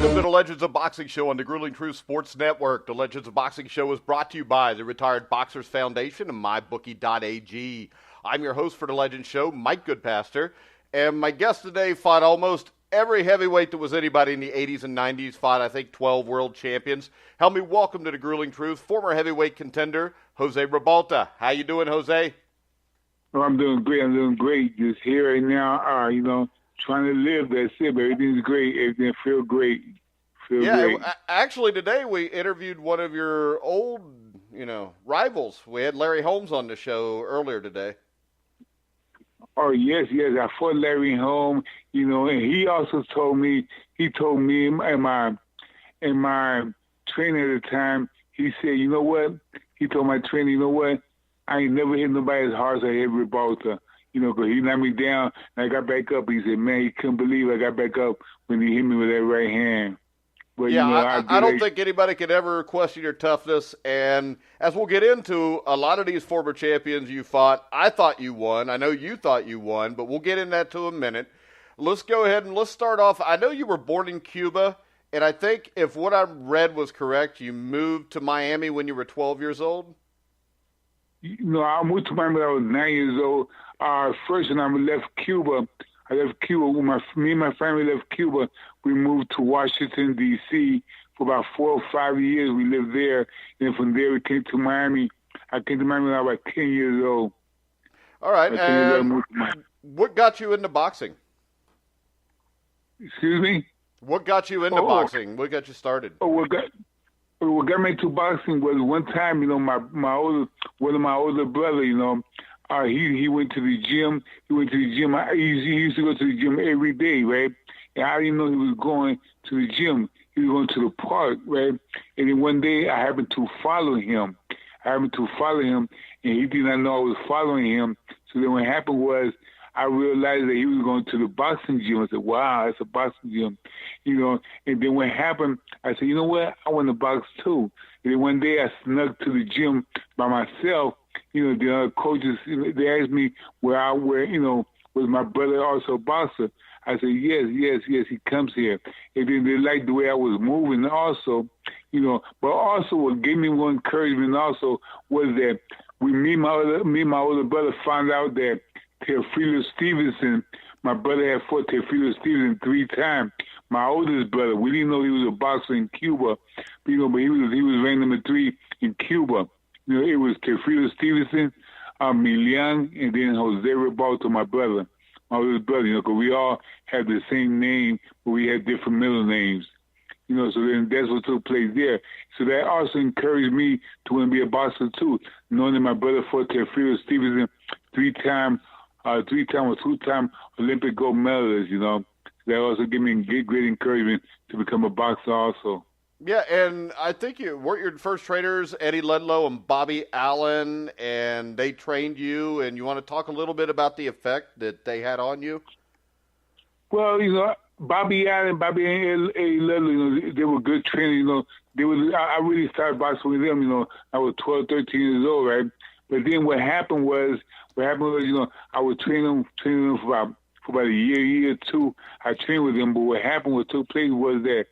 Welcome to the Legends of Boxing Show on the Grueling Truth Sports Network. The Legends of Boxing Show is brought to you by the Retired Boxers Foundation and MyBookie.ag. I'm your host for the Legends Show, Mike Goodpaster, and my guest today fought almost every heavyweight that was anybody in the 80s and 90s, fought, I think, 12 world champions. Help me welcome to the Grueling Truth, former heavyweight contender, Jose Ribalta. How you doing, Jose? Oh, I'm doing great. Just here right now, trying to live. That's it, but everything's great. Everything feels great. Great. Actually, today we interviewed one of your old, rivals. We had Larry Holmes on the show earlier today. Oh, yes. I fought Larry Holmes, and he also told me and my trainer at the time, he said, you know what? He told my trainer, you know what? I ain't never hit nobody as hard as I hit Ribalta. Because he knocked me down, and I got back up. He said, man, he couldn't believe I got back up when he hit me with that right hand. But, yeah, I don't think anybody could ever question your toughness. And as we'll get into, a lot of these former champions you fought, I thought you won. I know you thought you won, but we'll get into that to a minute. Let's go ahead and let's start off. I know you were born in Cuba, and I think if what I read was correct, you moved to Miami when you were 12 years old? I moved to Miami when I was 9 years old. First, when I left Cuba, when me and my family left Cuba. We moved to Washington, D.C. for about 4 or 5 years. We lived there. And from there, we came to Miami. I came to Miami when I was about 10 years old. All right. And what got you into boxing? Excuse me? What got you into boxing? What got you started? What got me into boxing was one time, one of my older brothers, he went to the gym. He used to go to the gym every day, right? And I didn't know he was going to the gym. He was going to the park, right? And then one day I happened to follow him. And he did not know I was following him. So then what happened was I realized that he was going to the boxing gym. I said, wow, it's a boxing gym. And then what happened, I said, you know what? I want to box too. And then one day I snuck to the gym by myself. The other coaches, they asked me was my brother also a boxer? I said, yes, he comes here. And then they liked the way I was moving also, but also what gave me more encouragement also was that me and my older brother found out that Teofilo Stevenson, my brother had fought Teofilo Stevenson 3 times. My oldest brother, we didn't know he was a boxer in Cuba, but he was ranked number 3 in Cuba. It was Teofilo Stevenson, Milian, and then Jose Ribalta, my brother, my oldest brother. Because we all had the same name, but we had different middle names. So then that's what took place there. So that also encouraged me to want to be a boxer too, knowing that my brother fought Teofilo Stevenson 3 times. 3 time or 2 time Olympic gold medalist, That also gave me great encouragement to become a boxer also. Yeah, and I think weren't your first trainers Eddie Ludlow and Bobby Allen, and they trained you, and you want to talk a little bit about the effect that they had on you? Well, Bobby Allen, and Eddie Ludlow, they were good trainers, I really started boxing with them, I was 12, 13 years old, right? But then what happened was, I was training them for about a year or two. I trained with them, but what took place was that,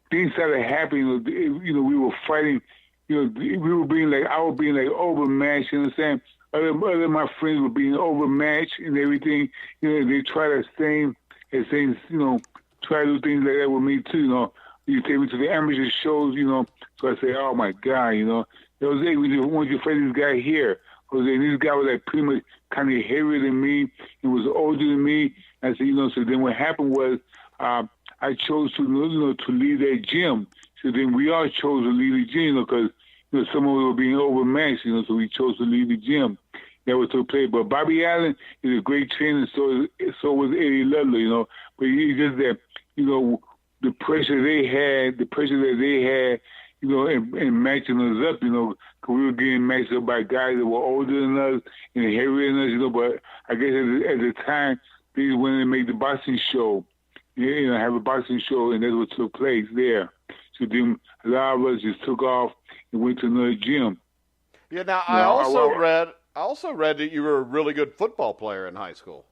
things started happening. We were fighting. I was being overmatched. You know what I'm saying? Other of my friends were being overmatched and everything. They try the same, try to do things like that with me too. You take me to the amateur shows. So I say, oh my God, Jose, we just want you to fight this guy here. Jose, this guy was pretty much kind of heavier than me and was older than me. I said, so then what happened was I chose to leave that gym. So then we all chose to leave the gym, because some of us were being overmatched, so we chose to leave the gym. That was took place. But Bobby Allen is a great trainer, so was Eddie Ludlow, But it's just that, the pressure that they had, and matching us up, because we were getting matched up by guys that were older than us and heavier than us, But I guess at the time, they just wanted to make the boxing show, have a boxing show, and that's what took place there. So then a lot of us just took off and went to another gym. Yeah. Now I also read that you were a really good football player in high school.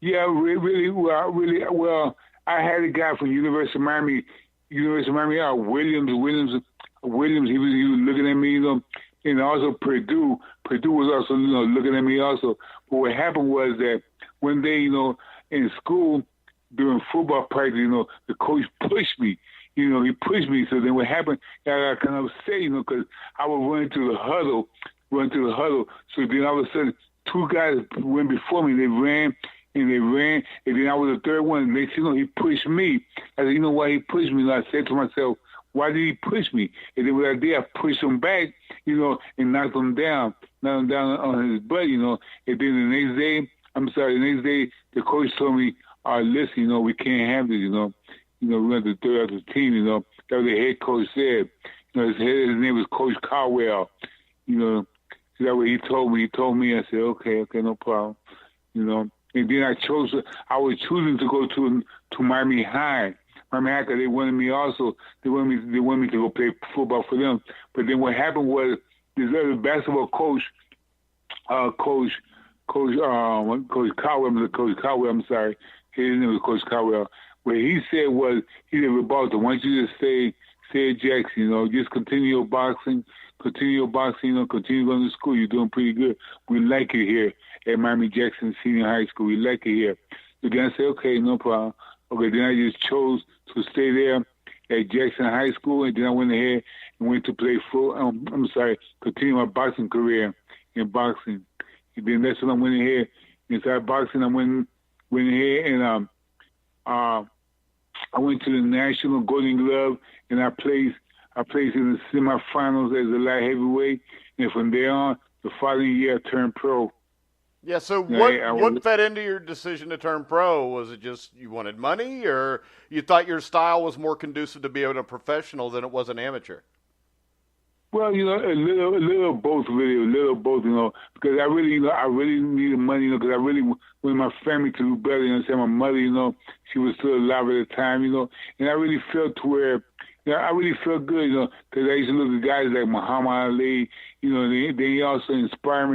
Yeah, really well. I had a guy from University of Miami, Williams. He was looking at me, you know, and also Purdue. Purdue was also, you know, looking at me also. But what happened was that one day, you know, in school during football practice, you know, the coach pushed me. You know, he pushed me. So then what happened, I got kind of upset, you know, because I was running to the huddle. So then all of a sudden, two guys went before me. They ran, and then I was the third one. Next, you know, he pushed me. I said, you know why he pushed me? And I said to myself, why did he push me? And then what I did, I pushed him back, you know, and knocked him down on his butt, you know. And then the next day, the coach told me, listen, you know, we can't have this, you know. You know, we're going to throw out the team, you know. That was the head coach said. You know, his name was Coach Caldwell. You know, so that way he told me. I said, okay, no problem. You know, and then I was choosing to go to Miami High. Because they wanted me also. They wanted me to go play football for them. But then what happened was this other basketball coach, Coach Caldwell. I'm sorry, his name was Coach Caldwell. What he said was, he said, Ribalta, why don't you just stay at Jackson, you know, just continue your boxing, you know, continue going to school. You're doing pretty good. We like it here at Miami Jackson Senior High School. We like it here. So then I said, okay, no problem. Okay, then I just chose to stay there at Jackson High School, and then I went ahead and went to play continue my boxing career in boxing. And then that's when I went ahead and started boxing. I went ahead and I went to the National Golden Glove, and I placed in the semifinals as a light heavyweight, and from there on, the following year I turned pro. Yeah, so what fed into your decision to turn pro? Was it just you wanted money, or you thought your style was more conducive to being a professional than it was an amateur? Well, you know, a little both, you know, because I really needed money, you know, because I really wanted my family to do better, you know. My mother, you know, she was still alive at the time, you know, and I really felt to where, you know, I really felt good, you know, because I used to look at guys like Muhammad Ali, you know, they also inspired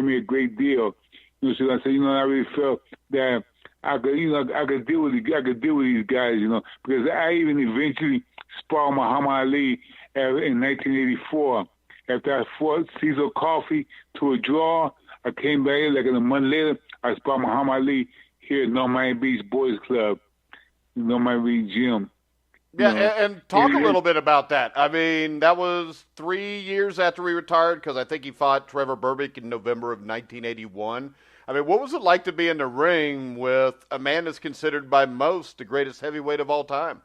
me a great deal. You know, so I said, you know, I really felt that I could deal with these guys, you know, because I even eventually sparred Muhammad Ali in 1984. After I fought Cecil Coffey to a draw, I came back like a month later. I sparred Muhammad Ali here at North Miami Beach Boys Club, North Miami Beach Gym. Yeah, and talk a little bit about that. I mean, that was 3 years after he retired, because I think he fought Trevor Berbick in November of 1981. I mean, what was it like to be in the ring with a man that's considered by most the greatest heavyweight of all time?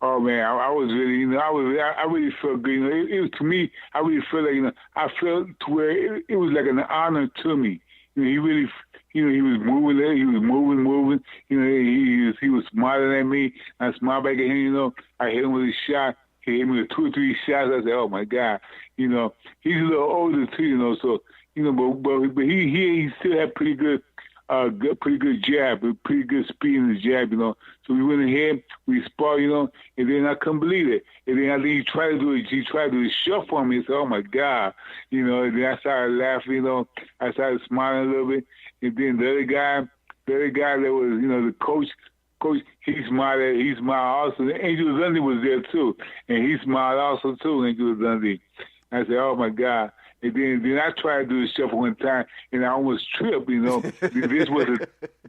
Oh man, I was really, you know, I really felt good. You know, it was, to me, I really felt like, you know, I felt to where it was like an honor to me. You know, he really, you know, he was moving there, he was moving. You know, he was smiling at me. I smiled back at him. You know, I hit him with a shot. He hit me with 2 or 3 shots. I said, oh my God, you know, he's a little older too, you know, so you know, but he still had pretty good jab, pretty good speed in his jab, you know. So we went ahead, we sparred, you know, and then I couldn't believe it. And then I think he tried to do a shuffle on me. I said, oh my God, you know. And then I started laughing, you know. I started smiling a little bit. And then the other guy that was, you know, the coach, he smiled also. Angel Dundee was there too, and he smiled also too, Angel Dundee. I said, oh my God. And then I tried to do the shuffle one time, and I almost tripped. You know, this was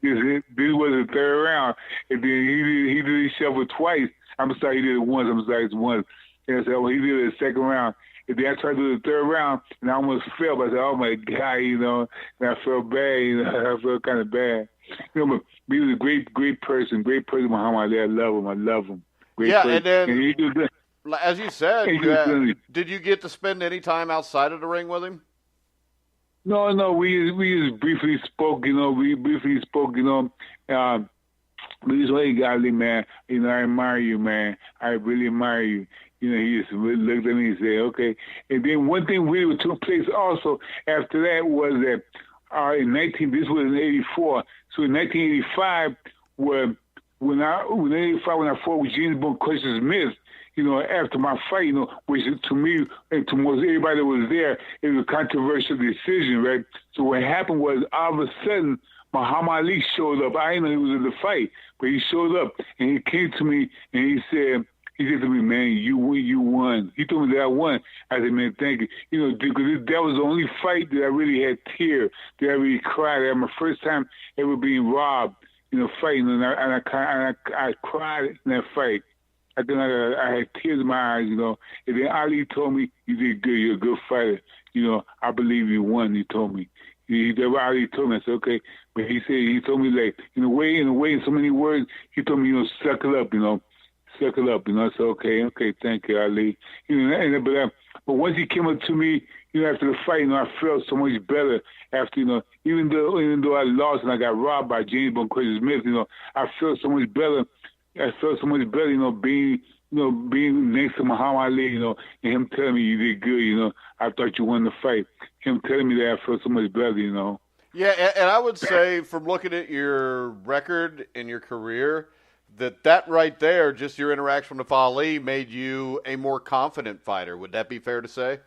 the third round, and then he did the shuffle twice. I'm sorry, he did it once. It's once. And I said, well, he did it the second round, and then I tried to do the third round, and I almost fell. But I said, oh my God, you know, and I felt bad. You know, I felt kind of bad. You know, but he was a great person, Muhammad Ali. I love him. Great person. And then. And he was, as you said, did you get to spend any time outside of the ring with him? No, we just briefly spoke, you know. We just like, golly, man, you know, I admire you, man. I really admire you. You know, he just looked at me and said, okay. And then one thing really took place also after that was that this was in 84. So in 1985, where when I fought with James Bone Crusher Smith, after my fight, which to me and to most everybody that was there, it was a controversial decision, right? So what happened was all of a sudden Muhammad Ali showed up. I didn't know he was in the fight, but he showed up and he came to me and he said to me, man, you won. He told me that I won. I said, man, thank you. Because that was the only fight that I really had tears, that I really cried. That was my first time ever being robbed, fighting, and I cried in that fight. I think I had tears in my eyes, And then Ali told me, you did good. You're a good fighter. I believe you won. He told me. Ali told me. I said, okay. But he told me, like, in a way, in so many words, he told me, suck it up, suck it up, I said, okay, thank you, Ali. But once he came up to me, after the fight, I felt so much better after, even though I lost and I got robbed by James Bone Crusher Smith, I felt so much better. I felt so much better, being next to Muhammad Ali, and him telling me you did good, I thought you won the fight. Him telling me that I felt so much better, Yeah, and I would say from looking at your record and your career, that right there, just your interaction with Ali, made you a more confident fighter. Would that be fair to say?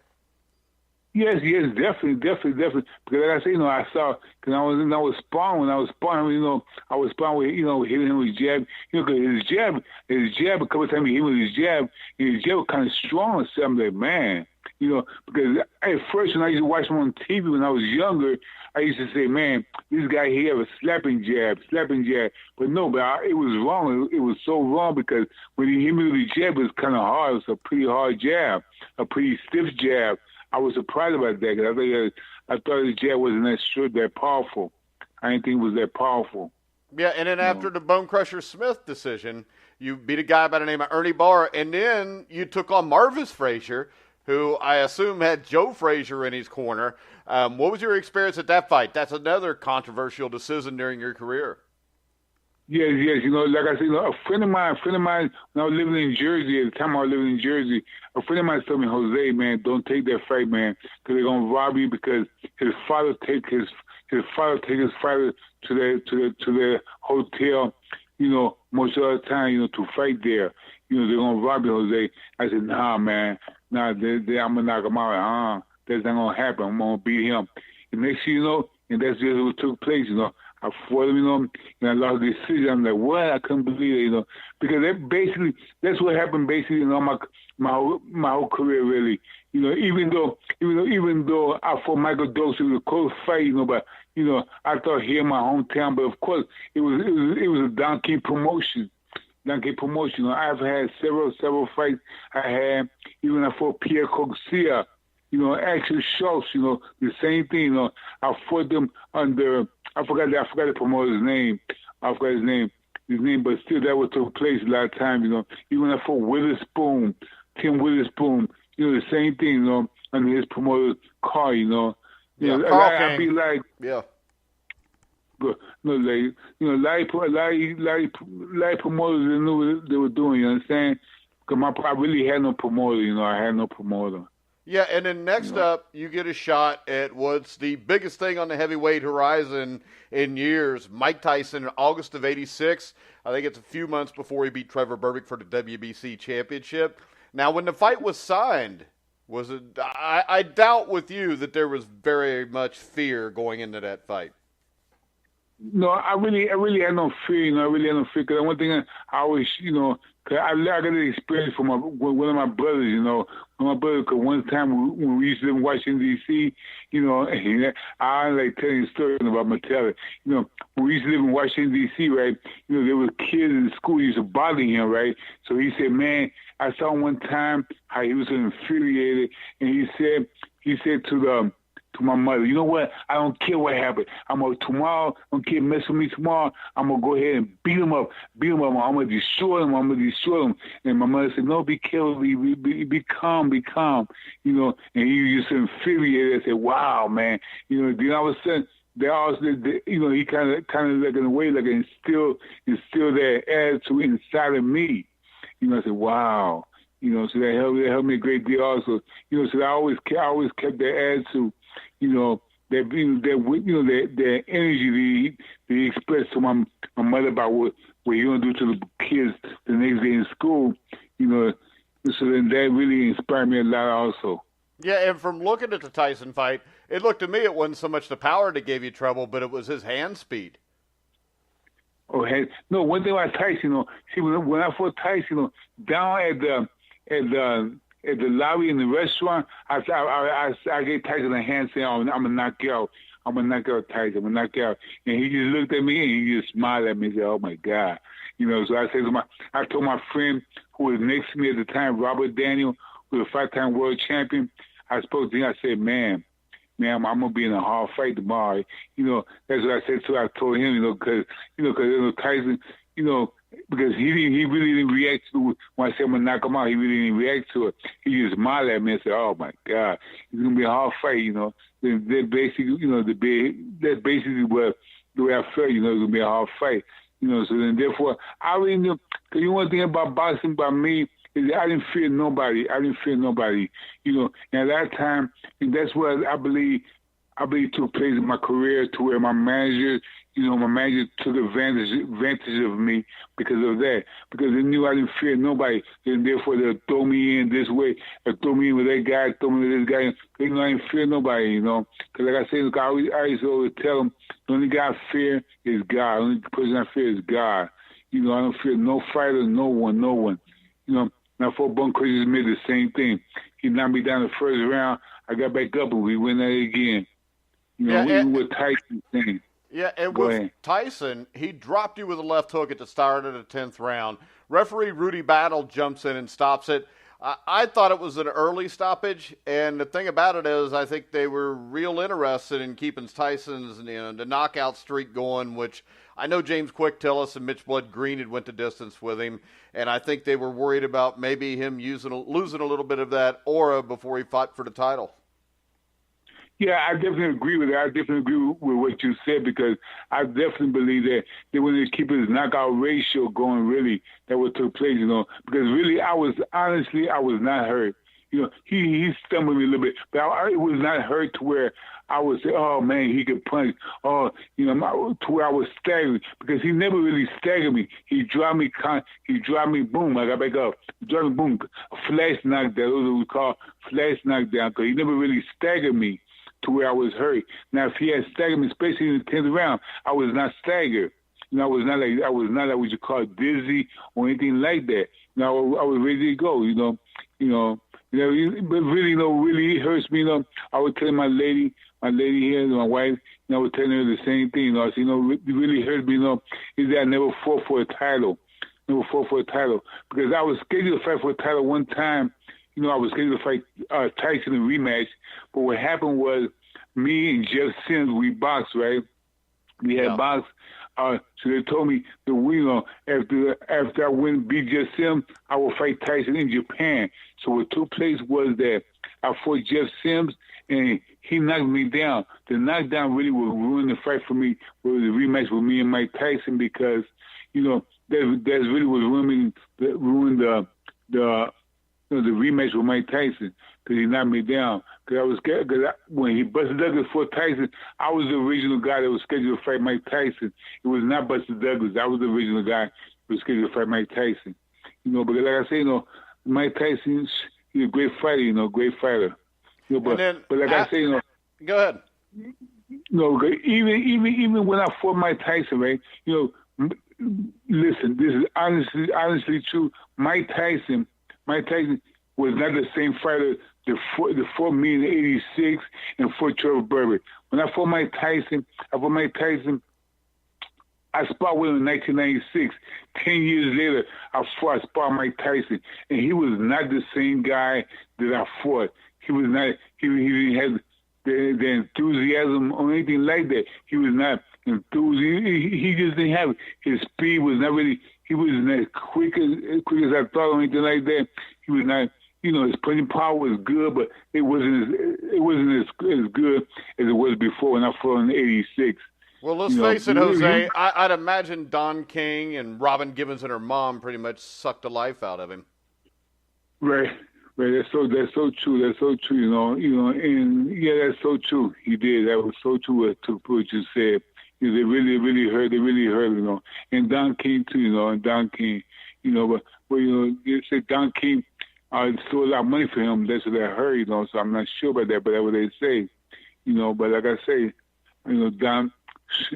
Yes, definitely. Because like I say, I saw, because I was sparring. When I was sparring, I was sparring with, hitting him with jab. Because his jab, a couple of times he hit with his jab, and his jab was kind of strong. So I'm like, man, because at first when I used to watch him on TV when I was younger, I used to say, man, this guy, he have a slapping jab. But no, it was wrong. It was so wrong because when he hit me with the jab, it was kind of hard. It was a pretty hard jab, a pretty stiff jab. I was surprised about that because I thought the jab wasn't that powerful. I didn't think it was that powerful. Yeah, and then after the Bone Crusher Smith decision, you beat a guy by the name of Ernie Barr, and then you took on Marvis Frazier, who I assume had Joe Frazier in his corner. What was your experience at that fight? That's another controversial decision during your career. Yes. Like I said, a friend of mine, when I was living in Jersey, at the time I was living in Jersey, a friend of mine told me, Jose, man, don't take that fight, man, because they're going to rob you because his father take his fighter to their hotel, most of the time, to fight there. They're going to rob you, Jose. I said, nah, man. Nah, I'm going to knock him out. That's not going to happen. I'm going to beat him. And next thing you know, and that's just what took place, I fought him, and I lost the decision. I'm like, what? I couldn't believe it, because that's what happened basically, my whole career really. Even though I fought Michael Dose, it was a close fight, but I thought here in my hometown, but of course it was a donkey promotion. I've had several fights. I had even I fought Pierre Coxia. Actual Schultz, the same thing, I fought them under, I forgot the promoter's name. I forgot his name, but still that would took place a lot of times, Even I fought Witherspoon, Tim Witherspoon, the same thing, under his promoter's car, Yeah, I'd be like, yeah. Larry promoters they knew what they were doing, you understand? Because I really had no promoter, I had no promoter. Yeah, and then next up, you get a shot at what's the biggest thing on the heavyweight horizon in years. Mike Tyson in August of '86. I think it's a few months before he beat Trevor Berbick for the WBC championship. Now, when the fight was signed, was it? I doubt with you that there was very much fear going into that fight. No, I really had no fear. I really had no fear. Because one thing I always, cause I got the experience from one of my brothers. Because one time when we used to live in Washington D.C., I like telling a story about Mattel. When we used to live in Washington D.C., right? There were kids in the school used to bother him, right? So he said, man, I saw one time how he was infuriated, and he said to my mother, you know what? I don't care what happened. Tomorrow, don't care, mess with me tomorrow. I'm going to go ahead and beat him up. I'm going to destroy him. And my mother said, no, be careful, be calm. And he was just infuriated. I said, wow, man. Then all of a sudden, he kind of like in a way, like instill that attitude inside of me. I said, wow. So that helped me a great deal also. So I always kept that attitude, that energy that he expressed to my mother about what he gonna do to the kids the next day in school, so then that really inspired me a lot also. Yeah, and from looking at the Tyson fight, it looked to me it wasn't so much the power that gave you trouble, but it was his hand speed. Oh, no, one thing about Tyson, see, when I fought Tyson, down at the lobby in the restaurant, I gave Tyson a hand saying, I'm gonna knock you out. I'm gonna knock out Tyson. I'm gonna knock you out. And he just looked at me and he just smiled at me and said, "Oh my God." So I told my friend who was next to me at the time, Robert Daniel, who was a 5-time world champion. I spoke to him. I said, "Man, I'm gonna be in a hard fight tomorrow." That's what I said to him. I told him, because Tyson, because he really didn't react to it. When I said I'm gonna knock him out, he really didn't react to it. He just smiled at me and said, "Oh my God, it's gonna be a hard fight." That basically what the way I felt. It's gonna be a hard fight. So then therefore I really knew. Because one thing about boxing by me is that I didn't fear nobody. And at that time, and that's what I believe took place in my career, to where my manager took advantage of me because of that. Because they knew I didn't fear nobody, and therefore they'll throw me in this way, or throw me in with that guy, throw me with this guy. They know I didn't fear nobody, Because like I said, I used to always tell them, the only guy I fear is God. The only person I fear is God. I don't fear no fighter, no one. Now for Bunk Crazy Smith, the same thing. He knocked me down the first round. I got back up and we went at it again. Even with Tyson thing. Yeah, and with Tyson, he dropped you with a left hook at the start of the 10th round. Referee Rudy Battle jumps in and stops it. I thought it was an early stoppage, and the thing about it is I think they were real interested in keeping Tyson's the knockout streak going, which I know James Quick Tillis and Mitch Blood Green had went the distance with him, and I think they were worried about maybe him losing a little bit of that aura before he fought for the title. Yeah, I definitely agree with that. I definitely agree with what you said, because I definitely believe that they wanted to keep his knockout ratio going, really, that what took place, because really I was not hurt. He stumbled me a little bit, but it was not hurt to where I would say, oh man, he could punch. To where I was staggered, because he never really staggered me. He dropped me, boom, I got back up. He dropped me, boom, flash knockdown. Those are what we call flash knockdown, because he never really staggered me to where I was hurt. Now, if he had staggered me, especially in the 10th round, I was not staggered. I was not like what you call dizzy or anything like that. I was ready to go. But really, really it hurts me. I would tell my lady here, my wife, I would tell her the same thing. It really hurts me. Is that I never fought for a title. Because I was scheduled to fight for a title one time. I was scheduled to fight Tyson in a rematch, but what happened was me and Jeff Sims, we boxed, right? We had boxed. So they told me that after I beat Jeff Sims, I will fight Tyson in Japan. So what took place was that I fought Jeff Sims and he knocked me down. The knockdown really would ruin the fight for me, with the rematch with me and Mike Tyson, because that really was ruined the rematch with Mike Tyson, because he knocked me down. Because when he Buster Douglas fought Tyson, I was the original guy that was scheduled to fight Mike Tyson. It was not Buster Douglas. I was the original guy who was scheduled to fight Mike Tyson. Because like I say, Mike Tyson, he's a great fighter. Great fighter. But like I say, go ahead. Even when I fought Mike Tyson, right? Listen, this is honestly true. Mike Tyson was not the same fighter that fought me in '86 and fought Trevor Burbick. When I fought Mike Tyson, I sparred with him in 1996. 10 years later, I sparred Mike Tyson, and he was not the same guy that I fought. He was not. He didn't have the enthusiasm or anything like that. He was not enthused. He just didn't have it. His speed was not really. He wasn't as quick as I thought or anything like that. He was not. His punching power was good, but it wasn't as good as it was before when I fought in '86. Well, let's face it, Jose. I'd imagine Don King and Robin Givens and her mom pretty much sucked the life out of him. Right. Right, that's so true. That's so true. And yeah, that's so true. He did. That was so true. What you said. They really hurt. They really hurt. And Don King too. And Don King. But they said Don King stole a lot of money for him. That's what I heard. So I'm not sure about that, but that's what they say. But like I say, Don.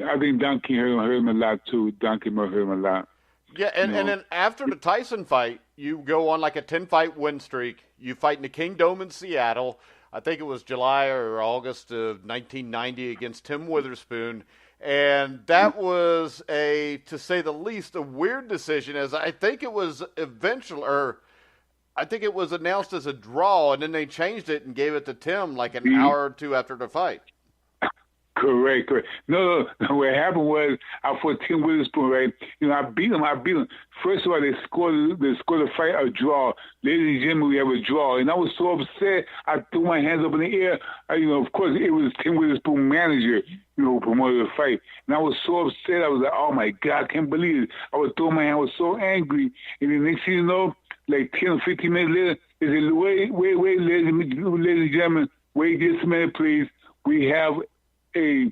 I think Don King hurt him a lot too. Don King hurt him a lot. Yeah, and then after the Tyson fight, you go on like a 10-fight win streak. You fight in the Kingdome in Seattle. I think it was July or August of 1990 against Tim Witherspoon. And that was to say the least, a weird decision, as I think it was I think it was announced as a draw, and then they changed it and gave it to Tim like an hour or two after the fight. Correct. No. What happened was I fought Tim Witherspoon, right? I beat him. First of all, they scored the fight a draw. Ladies and gentlemen, we have a draw. And I was so upset, I threw my hands up in the air. Of course, it was Tim Witherspoon manager, who promoted the fight. And I was so upset. I was like, oh, my God, I can't believe it. I was throwing my hand. I was so angry. And the next thing you know, like 10 or 15 minutes later, they said, wait, ladies and gentlemen, wait just a minute, please. We have a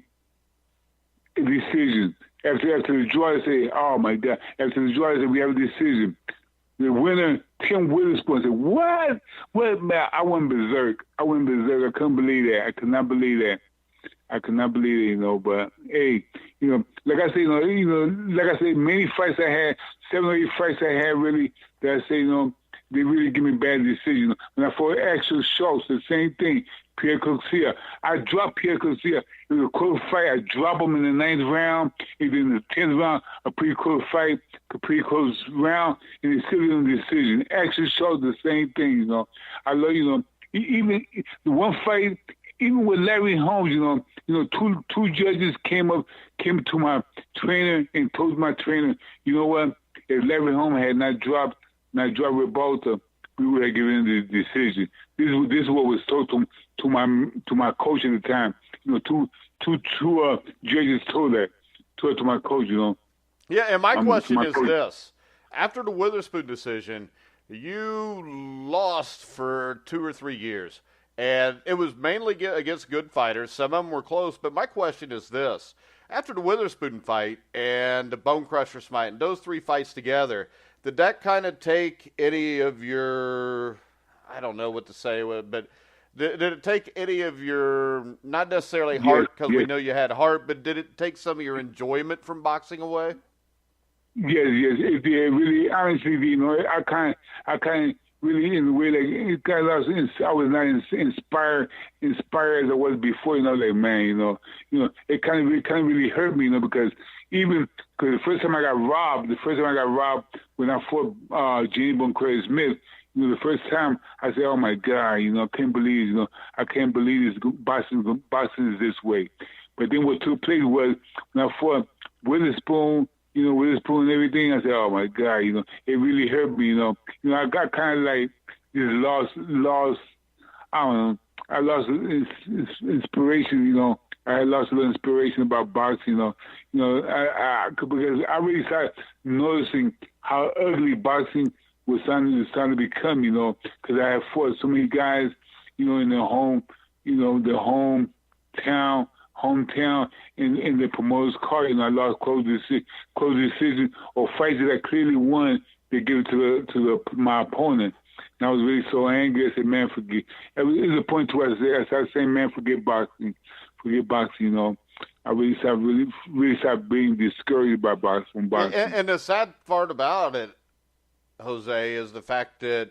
decision. After the draw, they say, oh, my God. After the draw, they say, we have a decision. The winner, Tim Witherspoon, said, what? What, man? I went berserk. I couldn't believe that. I could not believe that. But, hey, like I say, many fights I had, 7 or 8 fights I had really, that I say, they really give me bad decisions. When I fought Axel Schultz, the same thing. Pierre Coxia. I dropped Pierre Coxia. It was a close fight. I dropped him in the 9th round. And then in the 10th round, a pretty close fight, a pretty close round, and it's still in the decision. Axel Schultz, the same thing, I love, even the one fight, even with Larry Holmes, two judges came to my trainer and told my trainer, you know what, if Larry Holmes had not dropped Ribalta, we would have given the decision. This is what was told to my coach at the time. Two judges told to my coach. Yeah, and my question is this: after the Witherspoon decision, you lost for 2 or 3 years, and it was mainly against good fighters. Some of them were close, but my question is this: after the Witherspoon fight and the Bone Crusher fight, and those 3 fights together, did that kind of take any of your, I don't know what to say, but did it take any of your, not necessarily heart, because we know you had heart, but did it take some of your enjoyment from boxing away? Yes. It really, honestly, I kind of really, in the way, like, I was not inspired as I was before, like, man, it kind of really hurt me, because because the first time I got robbed when I fought Jenny Bone Curtis Smith, the first time I said, oh my God, I can't believe this boxing is this way. But then what took place was when I fought Witherspoon, Witherspoon and everything, I said, oh my God, it really hurt me, I got kind of like this lost, I don't know, I lost inspiration, I had lost a little inspiration about boxing, because I really started noticing how ugly boxing was starting to become, because I had fought so many guys, in their hometown, in the promoter's car, I lost close decision or fights that I clearly won. They give it to my opponent. And I was really so angry. I said, man, forget. It was a point to where I started saying, man, forget boxing. I really started being discouraged by boxing. And the sad part about it, Jose, is the fact that,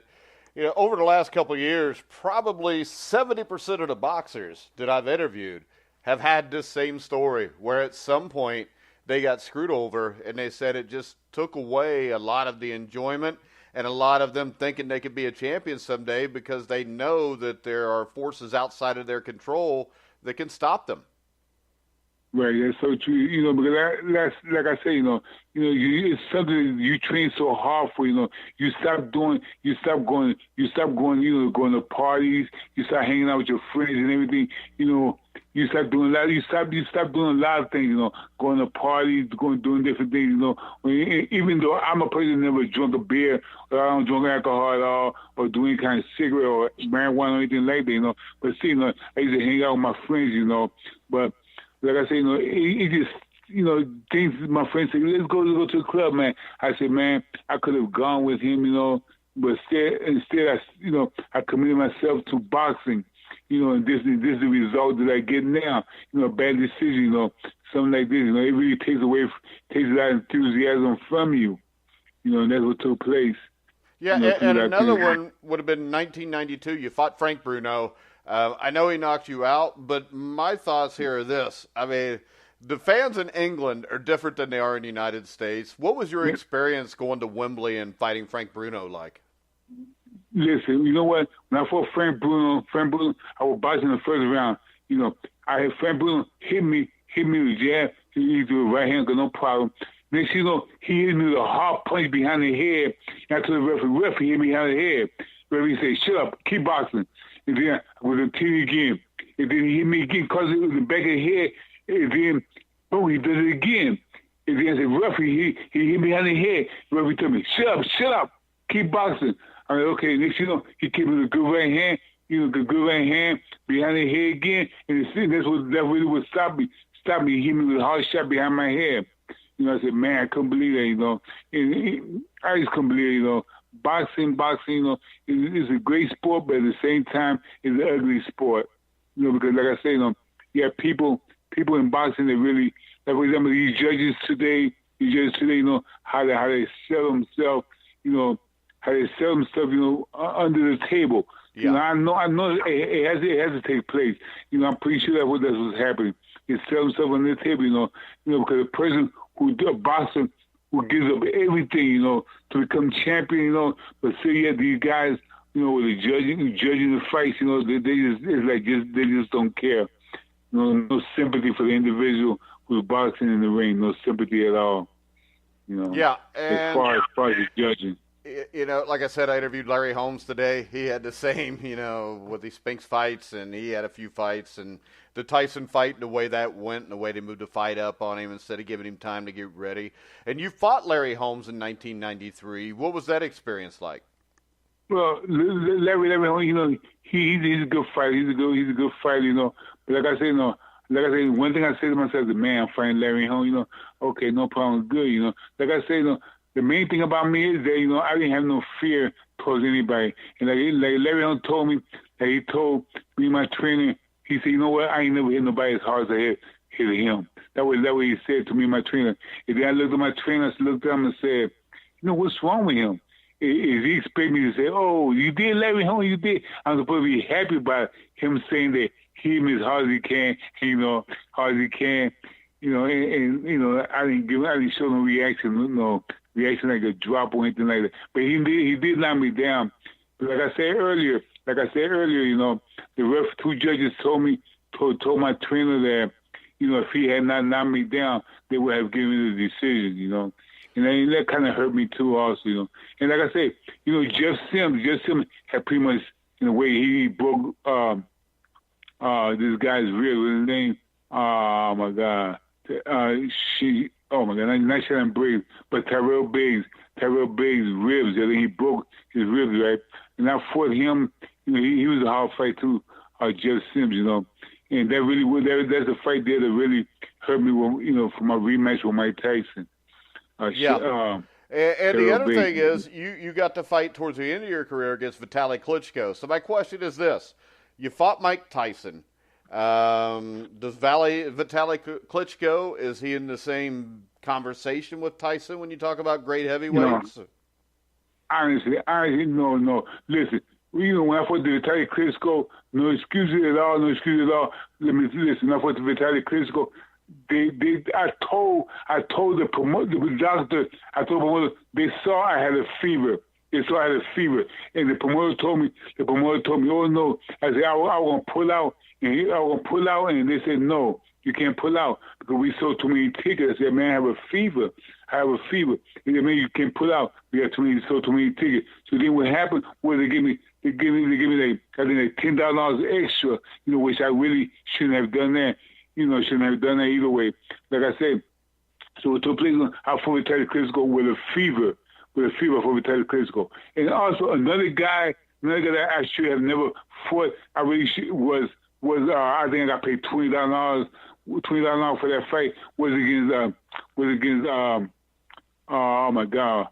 over the last couple of years, probably 70% of the boxers that I've interviewed have had this same story, where at some point they got screwed over, and they said it just took away a lot of the enjoyment and a lot of them thinking they could be a champion someday, because they know that there are forces outside of their control that can stop them. Right, that's so true. Because that's like I say, it's something that you train so hard for. You stop going, going to parties, you start hanging out with your friends and everything. You start doing a lot. You stop doing a lot of things. Going to parties, doing different things. Even though I'm a person that never drunk a beer, or I don't drink alcohol at all, or do any kind of cigarette or marijuana or anything like that. But see, I used to hang out with my friends. But like I say, it just. Things my friends say, let's go to the club, man. I said, man, I could have gone with him, but instead, I committed myself to boxing, and this is the result that I get now. Bad decision, something like this. It really takes a lot of enthusiasm from you, and that's what took place. Yeah, and another one would have been 1992. You fought Frank Bruno. I know he knocked you out, but my thoughts here are this. I mean, the fans in England are different than they are in the United States. What was your experience going to Wembley and fighting Frank Bruno like? Listen, you know what? When I fought Frank Bruno, I was boxing in the first round. I had Frank Bruno hit me with a jab. He threw a right hand, got no problem. Next, he hit me with a hard punch behind the head. And I told the referee hit me behind the head. The referee said, shut up, keep boxing. And then I was continuing again. And then he hit me again, cause it was the back of the head. And then, he does it again. And then I said, referee, he hit me behind the head. The referee told me, shut up, keep boxing. I'm like, okay, next he gave me the good right hand, the good right hand behind the head again. And that really would stop me. He hit me with a hard shot behind my head. I said, man, I couldn't believe that, And I just couldn't believe it, Boxing, is a great sport, but at the same time, it's an ugly sport. Because like I say, you have people in boxing that really, like for example, these judges today, how they sell themselves, under the table. Yeah. I know it has to take place. I'm pretty sure that's what's happening. They sell themselves under the table, because a person a boxer who gives up everything, to become champion, but say these guys, with the judging the fights, they just don't care. No sympathy for the individual who's boxing in the ring. No sympathy at all. Yeah, and as far as the judging. Like I said, I interviewed Larry Holmes today. He had the same, with these Spinks fights, and he had a few fights, and the Tyson fight, and the way that went, and the way they moved the fight up on him instead of giving him time to get ready. And you fought Larry Holmes in 1993. What was that experience like? Well, Larry Holmes, he's a good fighter. He's a good fighter, But like I say, one thing I say to myself is, man, I'm fighting Larry Holmes, okay, no problem, good, Like I say, the main thing about me is that, I didn't have no fear towards anybody. And like Larry Holmes told me, he told me, my trainer, he said, you know what, I ain't never hit nobody as hard as I hit him. That was he said to me, my trainer. And then I looked at my trainer, looked at him and said, what's wrong with him? Is he expect me to say, oh, you did, Larry Holmes, you did? I'm supposed to be happy about him saying that he hit me as hard as he can, hard as he can, I didn't show no reaction like a drop or anything like that. But he did knock me down. But like I said earlier, the two judges told my trainer that, if he had not knocked me down, they would have given me the decision, And that kind of hurt me too also, And like I say, Jeff Sims had pretty much, in a way, he broke this guy's rib with his name. Oh my God. Not Sharon Briggs, but Tyrell Biggs' ribs. I think he broke his ribs, right? And I fought him. He was a hard fight too, Jeff Sims, And that's a fight there that really hurt me, for my rematch with Mike Tyson. And the other thing is, you got to fight towards the end of your career against Vitaly Klitschko. So my question is this: you fought Mike Tyson. Does Vitaly Klitschko, is he in the same conversation with Tyson when you talk about great heavyweights? No. Honestly, no. Listen, when I fought the Vitaly Klitschko, no excuses at all. Let me listen. I fought the Vitaly Klitschko. I told the doctor, they saw I had a fever. And the promoter told me, oh no. I said, I was going to pull out. And they said, no, You can't pull out because we sold too many tickets. I said, man, I have a fever. I have a fever. He said, man, you can't pull out. We got sold too many tickets. So then what happened was they give me like, I think like $10,000 extra, which I really shouldn't have done that. Shouldn't have done that either way. Like I said, so it took place I fought with Tyson Fight with a fever. For Tyson Fight. And also another guy that I should have never fought, I really was I think I got paid $20 for that fight was against oh my God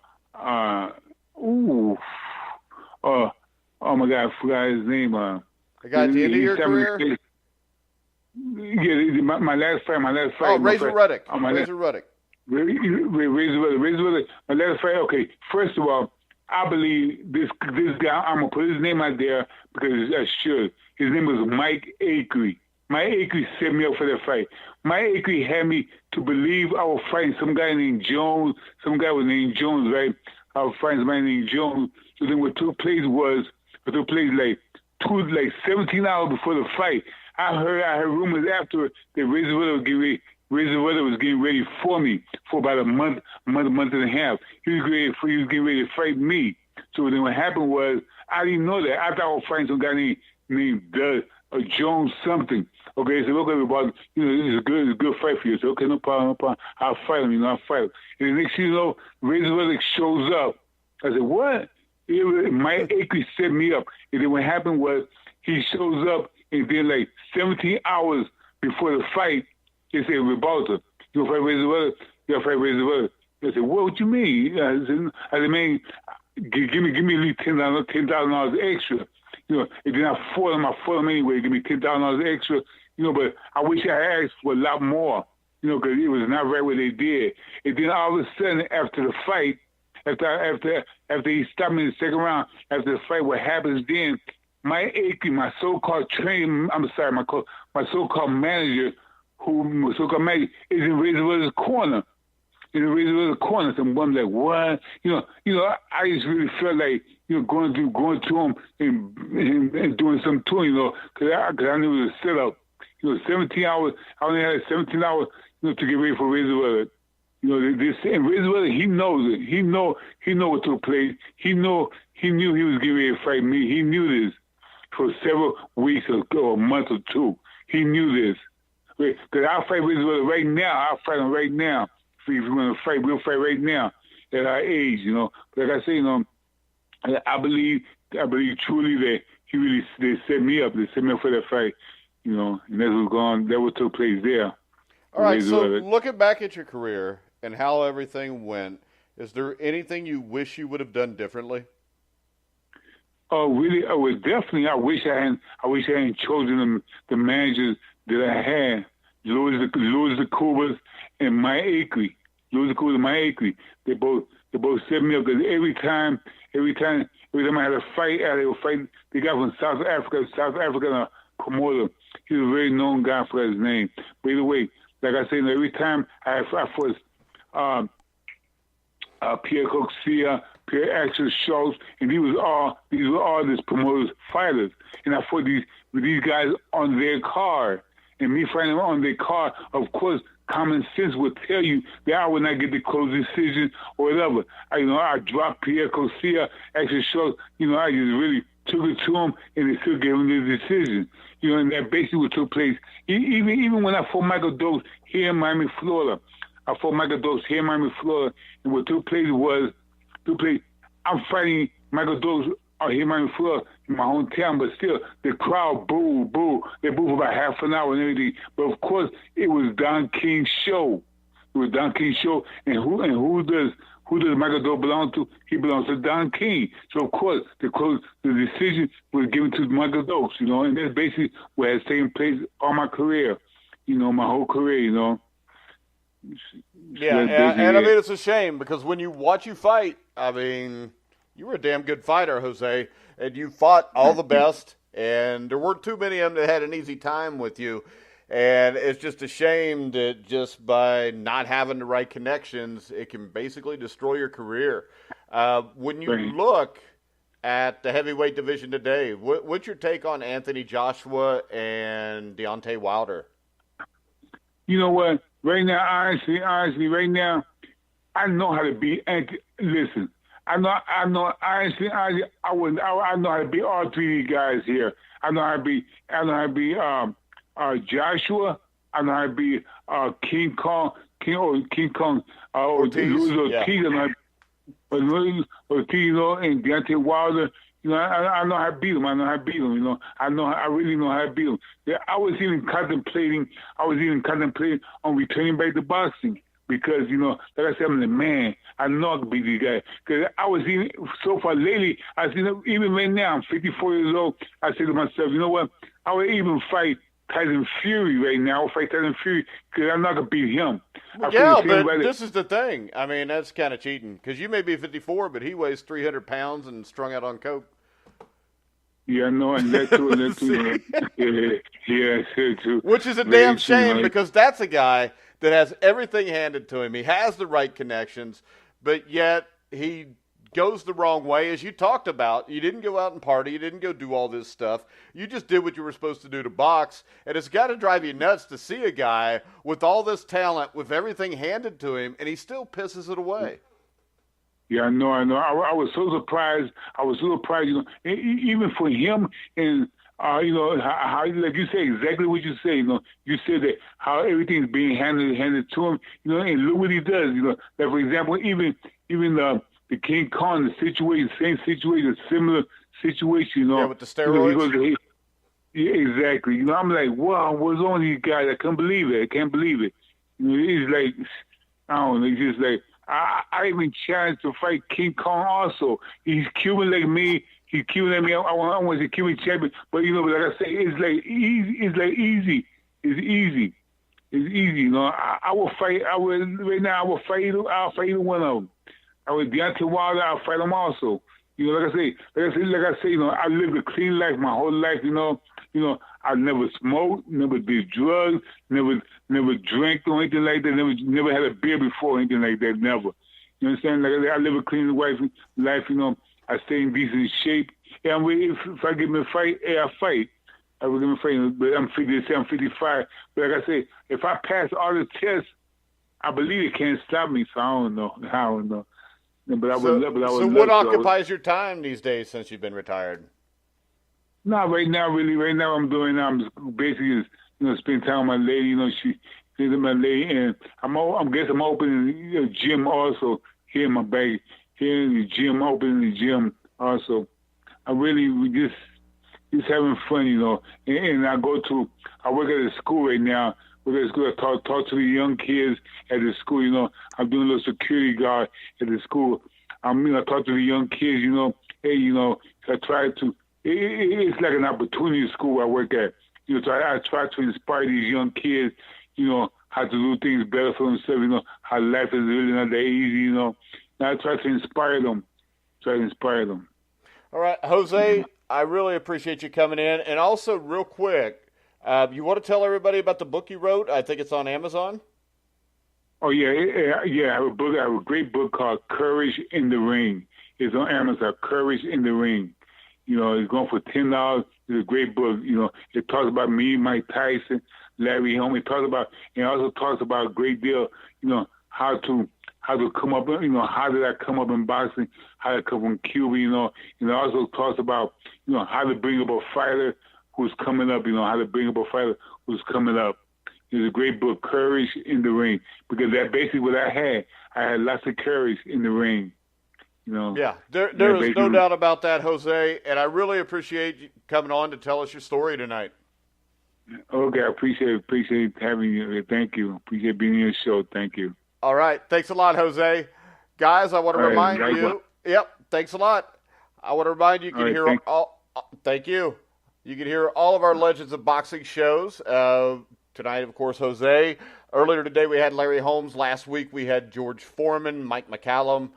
oh my God, I forgot his name. The guy at the end of your career? Yeah, my last fight. Oh, Razor Ruddock. Razor Ruddock. My last fight. Okay, first of all, I believe this guy. I'm gonna put his name out there because I should. His name was Mike Akery. Mike Akery set me up for that fight. Mike Akery had me to believe I was fighting some guy named Jones. Some guy was named Jones, right? I was fighting somebody named Jones. So then what took place like 17 hours before the fight. I heard rumors after that Razor Ruddock was getting ready for me for about a month and a half. He was getting ready to fight me. So then what happened was I didn't know that. I thought I was fighting some guy named Doug or Jones something. Okay, so look everybody, this is a good fight for you. So okay, no problem. I'll fight him, I'll fight him. And the next thing you know, Razor Ruddock shows up. I said, what? Mike Akery set me up. And then what happened was he shows up and then like 17 hours before the fight, they said, Ribalta, you gonna fight Razor Ruddock? You gotta fight Razor Ruddock. I said, what you mean? I said, man, give me at least $10,000 extra. And then I fought him anyway, give me $10,000 extra. But I wish I asked for a lot more, because it was not right what they did. And then all of a sudden, after the fight, after he stopped me in the second round, after the fight, what happens then, my so-called so-called manager, is in Razor Ruddock's corner. In the Razor Ruddock's corner, so I'm like, what? I just really felt like, going to him and doing something to him, because I knew it was a setup. 17 hours. I only had 17 hours, to get ready for Razor Ruddock. And Razor Ruddock, he knows it. He know what took place. He knew he was getting ready to fight me. He knew this for several weeks or a month or two. He knew this. Because I'll fight Razor Ruddock right now. I'll fight him right now. If you want to fight, we'll fight right now at our age, But like I say, I believe truly that they set me up. They set me up for that fight, and that what took place there. All right, so looking back at your career and how everything went, is there anything you wish you would have done differently? Oh, really? I wish I hadn't chosen the managers that I had, Louis the Cubas and Mike Akery. Louis the Cubas and Mike Akery. They both set me up because every time I had a fight, they got from South Africa promoter. He was a very known guy for his name. By the way, like I said, every time I fought Pierre Coxia, Pierre Axel Schultz, and these were all these promoters fighters, and I fought these guys on their card, and me fighting them on their card. Of course, common sense would tell you that I would not get the close decision or whatever. I dropped Pierre Coxia, Axel Schultz. I just really took it to him, and they still gave him the decision. And that basically what took place. Even when I fought Michael Dose here in Miami, Florida, and what took place was, I'm fighting Michael Dose out here in Miami, Florida, in my hometown, but still, the crowd boo. They booed for about half an hour and everything. But of course, it was Don King's show. And who does Michael Dose belong to? He belongs to Don King. So of course, the decision was given to Michael Dose, and that's basically what has taken place all my career, my whole career, Yeah, and I mean, it's a shame because when you watch you fight, I mean, you were a damn good fighter, Jose, and you fought all the best, and there weren't too many of them that had an easy time with you. And it's just a shame that just by not having the right connections, it can basically destroy your career. When you look at the heavyweight division today, what's your take on Anthony Joshua and Deontay Wilder? You know what? Right now, honestly, right now, I know how to be listen. I know, honestly, I know how to be all three of these guys here. I know how to be Joshua. I know how to be King Kong, Ortiz. Luis Ortiz. Yeah. Luis Ortiz, and Deontay Wilder. I know how to beat them. I really know how to beat them. I was even contemplating on returning back to boxing. Because, like I said, I'm the man. I know I can beat these guys. Because I was even, so far lately, even right now, I'm 54 years old, I say to myself, you know what? I would even fight Tyson Fury right now. I would fight Tyson Fury because I'm not going to beat him. Yeah, but this is the thing. I mean, that's kind of cheating. Because you may be 54, but he weighs 300 pounds and strung out on coke. Yeah, I know, and that too. Yeah, that's too. Which is a damn shame because that's a guy that has everything handed to him. He has the right connections, but yet he goes the wrong way. As you talked about, you didn't go out and party. You didn't go do all this stuff. You just did what you were supposed to do to box, and it's got to drive you nuts to see a guy with all this talent, with everything handed to him, and he still pisses it away. Yeah, I know. I was so surprised. Even for him and how like you say exactly what you say. You said that how everything's being handed to him. And look what he does. Like for example, even the King Kong, same situation, similar situation. Yeah, with the steroids. Yeah, exactly. I'm like, wow, what's on these guys? I can't believe it. It's like, I don't know. It's just like. I even challenged to fight King Kong also. He's Cuban like me. I want to say Cuban champion, but like I say, it's like easy. It's easy. I will fight. I'll fight either one of them. I would Deontay Wilder. I'll fight him also. Like I say, I lived a clean life my whole life. I never smoked, never did drugs, never drank or anything like that. Never had a beer before or anything like that. Never. You understand? Like I live a clean life. I stay in decent shape. And if I give me a fight, I fight. I will give me a fight. But I'm 55. But like I say, if I pass all the tests, I believe it can't stop me. So I don't know. So what occupies your time these days since you've been retired? No, right now I'm just basically spending time with my lady. She's my lady, and I'm opening a gym also here in my bag. Here in the gym, opening the gym also. We just having fun, And I work at a school right now. I talk to the young kids at the school. I'm doing a little security guard at the school. I talk to the young kids. I try to. It's like an opportunity school I work at. So I try to inspire these young kids. How to do things better for themselves. How life is really not that easy. And I try to inspire them. All right, Jose, I really appreciate you coming in. And also, real quick, you want to tell everybody about the book you wrote? I think it's on Amazon. Oh yeah. I have a book. I have a great book called Courage in the Ring. It's on Amazon. Courage in the Ring. It's going for $10. It's a great book. It talks about me, Mike Tyson, Larry Holmes. It also talks about a great deal. How to come up. How did I come up in boxing? How to come from Cuba. It also talks about how to bring up a fighter who's coming up. How to bring up a fighter who's coming up. It's a great book, Courage in the Ring, because that's basically what I had. I had lots of courage in the ring. Yeah, there is no doubt about that, Jose, and I really appreciate you coming on to tell us your story tonight. Okay, I appreciate having you. Thank you. Appreciate being on your show. Thank you. All right, thanks a lot, Jose. Guys, I want to remind you. Yep, thanks a lot. I want to remind you, thank you. You can hear all of our Legends of Boxing shows. Tonight, of course, Jose. Earlier today, we had Larry Holmes. Last week, we had George Foreman, Mike McCallum,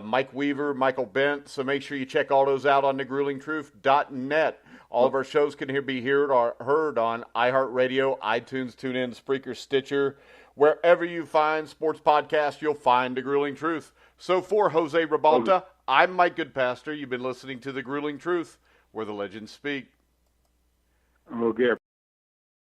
Mike Weaver, Michael Bent. So make sure you check all those out on thegruelingtruth.net. All of our shows can be heard on iHeartRadio, iTunes, TuneIn, Spreaker, Stitcher. Wherever you find sports podcasts, you'll find The Grueling Truth. So for Jose Ribalta, I'm Mike Goodpaster. You've been listening to The Grueling Truth, where the legends speak. Okay.